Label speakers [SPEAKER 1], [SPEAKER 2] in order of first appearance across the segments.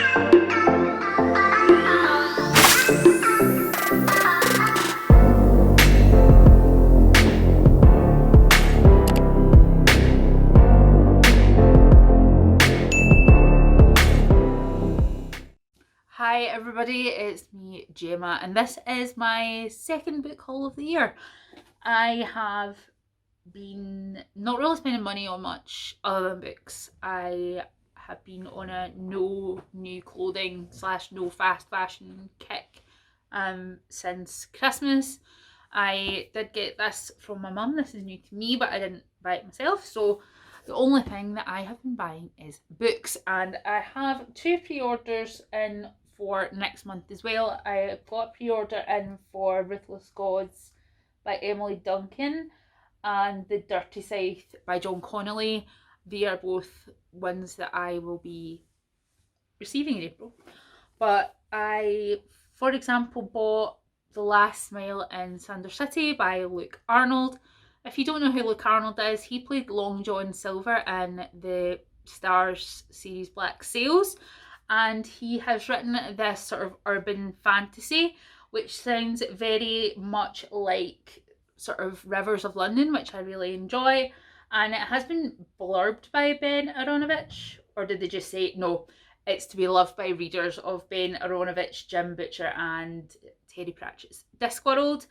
[SPEAKER 1] Hi everybody, it's me Gemma and this is my second book haul of the year. I have been not really spending money on much other than books. I have been on a no new clothing / no fast fashion kick since Christmas. I did get this from my mum. This is new to me, but I didn't buy it myself, so the only thing that I have been buying is books, and I have 2 pre-orders in for next month as well. I got a pre-order in for Ruthless Gods by Emily Duncan and The Dirty Scythe by John Connolly. They are both ones that I will be receiving in April. But I, for example, bought The Last Smile in Sander City by Luke Arnold. If you don't know who Luke Arnold is, he played Long John Silver in the Starz series Black Sails, and he has written this sort of urban fantasy which sounds very much like sort of Rivers of London, which I really enjoy, and it has been blurbed by Ben Aronovich, or did they just say no? It's to be loved by readers of Ben Aronovich, Jim Butcher and Terry Pratchett's Discworld.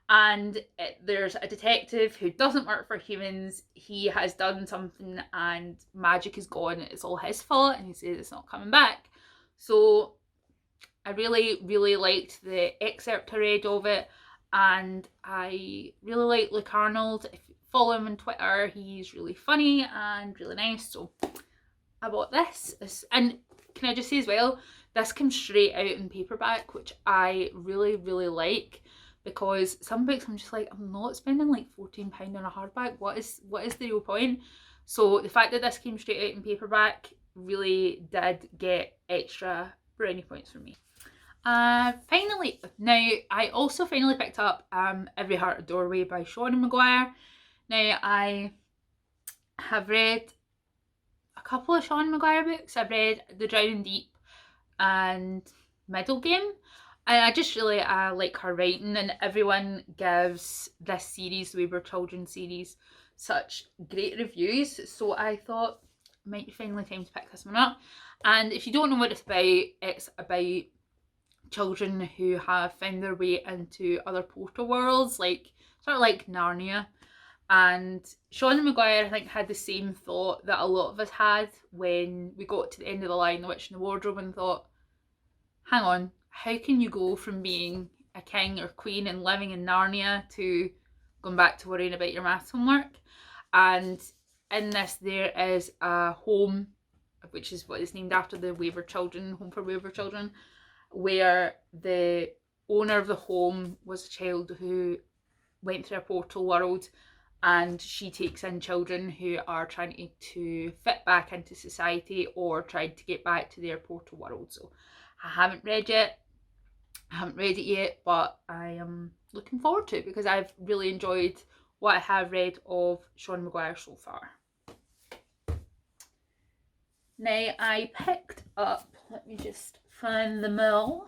[SPEAKER 1] And there's a detective who doesn't work for humans. He has done something and magic is gone. It's all his fault, and he says it's not coming back. So I really liked the excerpt I read of it, and I really like Luke Arnold. If you follow him on Twitter, he's really funny and really nice. So I bought this. And can I just say as well, this comes straight out in paperback, which I really like. Because some books I'm just like, I'm not spending like £14 on a hardback. What is the real point? So the fact that this came straight out in paperback really did get extra brownie points for me. Finally, now I also finally picked up Every Heart a Doorway by Shawnee Maguire. Now I have read a couple of Shawnee Maguire books. I've read The Drowning Deep and Middle Game. And I just really like her writing, and everyone gives this series, the Wayward Children series, such great reviews. So I thought it might be finally time to pick this one up. And if you don't know what it's about children who have found their way into other portal worlds, like sort of like Narnia. And Shawnee Maguire, I think, had the same thought that a lot of us had when we got to the end of the line, The Witch in the Wardrobe, and thought, hang on, how can you go from being a king or queen and living in Narnia to going back to worrying about your maths homework? And in this, there is a home, which is what is named after the Wayward Children, Home for Wayward Children, where the owner of the home was a child who went through a portal world, and she takes in children who are trying to fit back into society or tried to get back to their portal world. So I haven't read it yet, but I am looking forward to it because I've really enjoyed what I have read of Shawnee Maguire so far. Now I picked up, let me just find the mill.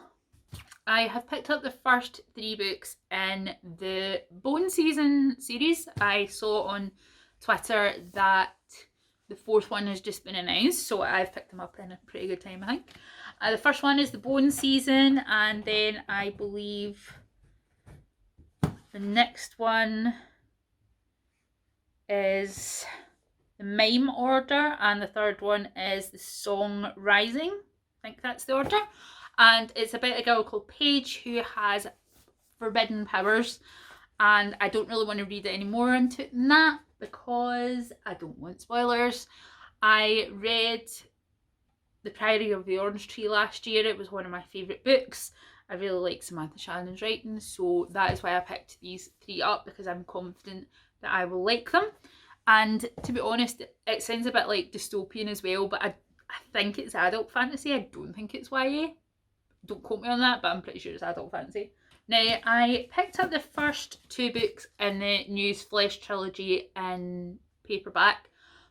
[SPEAKER 1] I have picked up the first 3 books in the Bone Season series. I saw on Twitter that the 4th one has just been announced, so I've picked them up in a pretty good time, I think. The first one is the Bone Season, and then I believe the next one is the Mime Order, and the 3rd one is the Song Rising. I think that's the order. And it's about a girl called Paige who has forbidden powers, and I don't really want to read any more into it than that because I don't want spoilers. I read The Priory of the Orange Tree last year. It was one of my favourite books. I really like Samantha Shannon's writing, so that is why I picked these 3 up, because I'm confident that I will like them. And to be honest, it sounds a bit like dystopian as well, but I think it's adult fantasy. I don't think it's YA. Don't quote me on that, but I'm pretty sure it's adult fantasy. Now, I picked up the first 2 books in the News Flesh trilogy in paperback,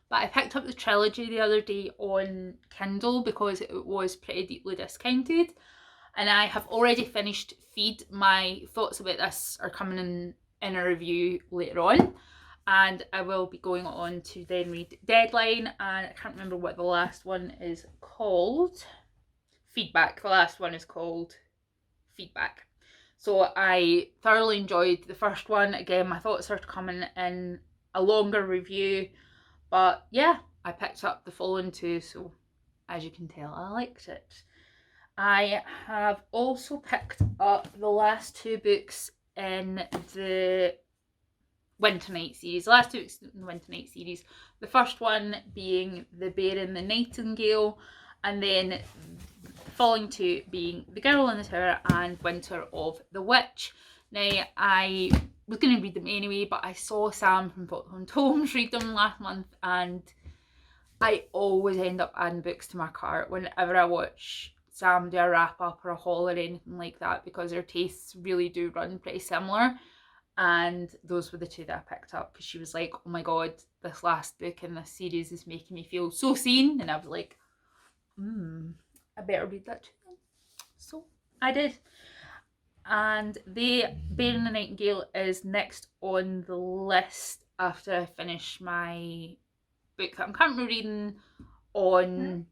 [SPEAKER 1] but I picked up the trilogy the other day on Kindle because it was pretty deeply discounted, and I have already finished Feed. My thoughts about this are coming in a review later on, and I will be going on to then read Deadline, and I can't remember what the last one is called. Feedback. The last one is called Feedback. So I thoroughly enjoyed the first one. Again, my thoughts are coming in a longer review, but yeah, I picked up the following two, so as you can tell, I liked it. I have also picked up the last two books in the Winter Night series. The last two books in the Winter Night series. The first one being The Bear and the Nightingale, and then following two being The Girl in the Tower and Winter of the Witch. Now, I was going to read them anyway, but I saw Sam from Bottom Tomes read them last month, and I always end up adding books to my cart whenever I watch Sam do a wrap up or a haul or anything like that, because their tastes really do run pretty similar. And those were the two that I picked up because she was like, oh my god, this last book in this series is making me feel so seen. And I was like, I better read that too. So I did. And The Bear and the Nightingale is next on the list after I finish my book that I'm currently reading on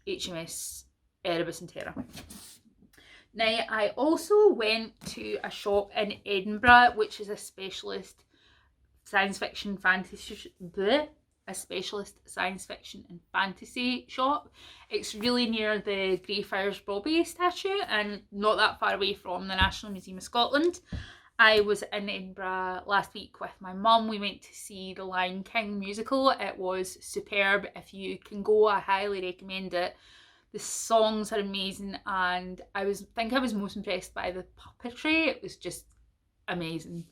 [SPEAKER 1] HMS Erebus and Terra. Now, I also went to a shop in Edinburgh, which is a specialist science fiction fantasy a specialist science fiction and fantasy shop. It's really near the Greyfriars Bobby statue and not that far away from the National Museum of Scotland. I was in Edinburgh last week with my mum. We went to see the Lion King musical. It was superb. If you can go, I highly recommend it. The songs are amazing, and I think I was most impressed by the puppetry. It was just amazing.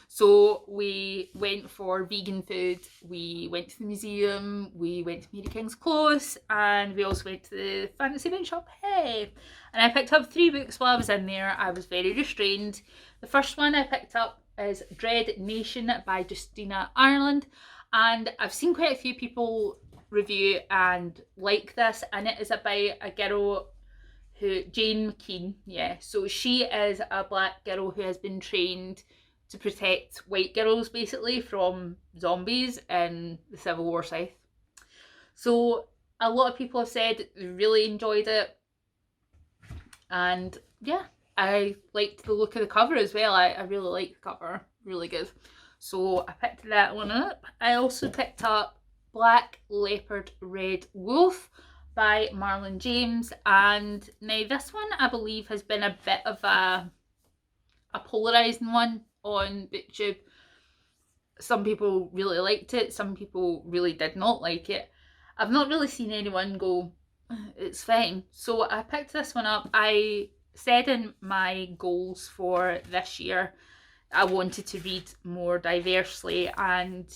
[SPEAKER 1] So we went for vegan food, we went to the museum, we went to Mary King's Close, and we also went to the fantasy book shop. Hey! And I picked up 3 books while I was in there. I was very restrained. The first one I picked up is Dread Nation by Justina Ireland, and I've seen quite a few people review and like this, and it is about a girl who, Jane McKean, so she is a black girl who has been trained to protect white girls basically from zombies in the Civil War South. So a lot of people have said they really enjoyed it, and yeah, I liked the look of the cover as well. I really like the cover, really good. So I picked that one up. I also picked up Black Leopard Red Wolf by Marlon James, and now this one I believe has been a bit of a polarising one on BookTube. Some people really liked it, some people really did not like it. I've not really seen anyone go, it's fine. So I picked this one up. I said in my goals for this year I wanted to read more diversely, and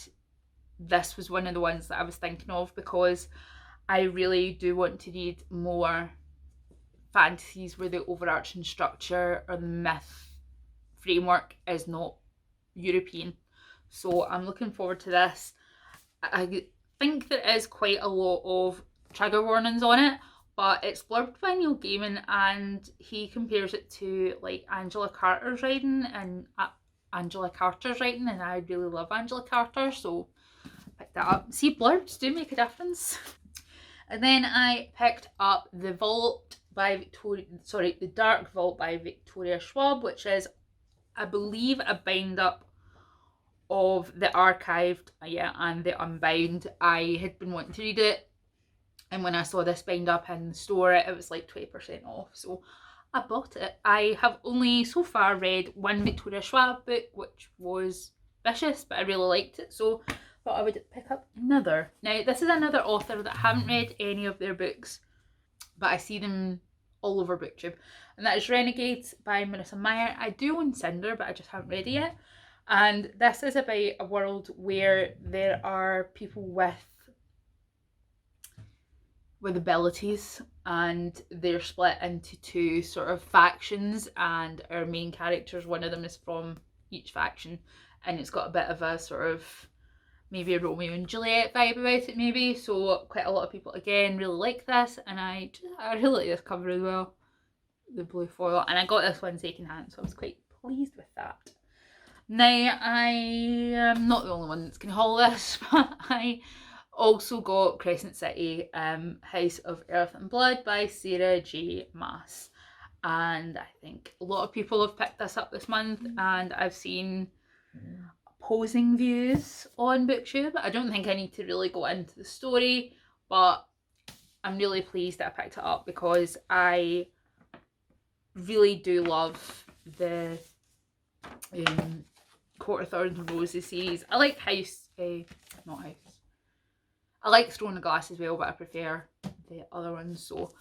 [SPEAKER 1] this was one of the ones that I was thinking of, because I really do want to read more fantasies where the overarching structure or the myth framework is not European. So I'm looking forward to this. I think there is quite a lot of trigger warnings on it, but it's blurbed by Neil Gaiman, and he compares it to like Angela Carter's writing, and I really love Angela Carter, so pick that up. See, blurbs do make a difference. And then I picked up The Dark Vault by Victoria Schwab, which is, I believe, a bind up of the Archived, and the Unbound. I had been wanting to read it, and when I saw this bind up in the store, it was like 20% off, so I bought it. I have only so far read one Victoria Schwab book, which was Vicious, but I really liked it, so thought I would pick up another. Now, this is another author that I haven't read any of their books, but I see them all over BookTube, and that is Renegades by Marissa Meyer. I do own Cinder, but I just haven't read it yet. And this is about a world where there are people with abilities, and they're split into 2 sort of factions, and our main characters, one of them is from each faction, and it's got a bit of a sort of maybe a Romeo and Juliet vibe about it maybe, so quite a lot of people again really like this, and I really like this cover as well, the blue foil, and I got this one second hand, so I was quite pleased with that. Now, I am not the only one that's going to haul this, but I also got Crescent City, House of Earth and Blood by Sarah J. Maas. And I think a lot of people have picked this up this month, and I've seen opposing views on BookTube. I don't think I need to really go into the story, but I'm really pleased that I picked it up because I really do love the Court of Thorns and Roses series. I like not House. I like Throne of Glass as well, but I prefer the other ones. So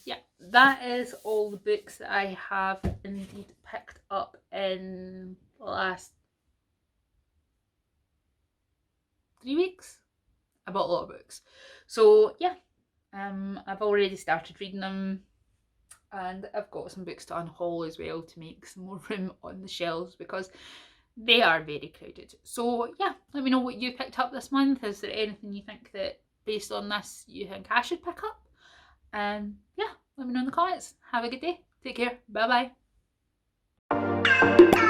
[SPEAKER 1] yeah, that is all the books that I have indeed picked up in the last 3 weeks. I bought a lot of books. So yeah, I've already started reading them, and I've got some books to unhaul as well to make some more room on the shelves because they are very crowded. So yeah, let me know what you picked up this month. Is there anything you think that based on this you think I should pick up? Yeah, let me know in the comments. Have a good day. Take care. Bye bye.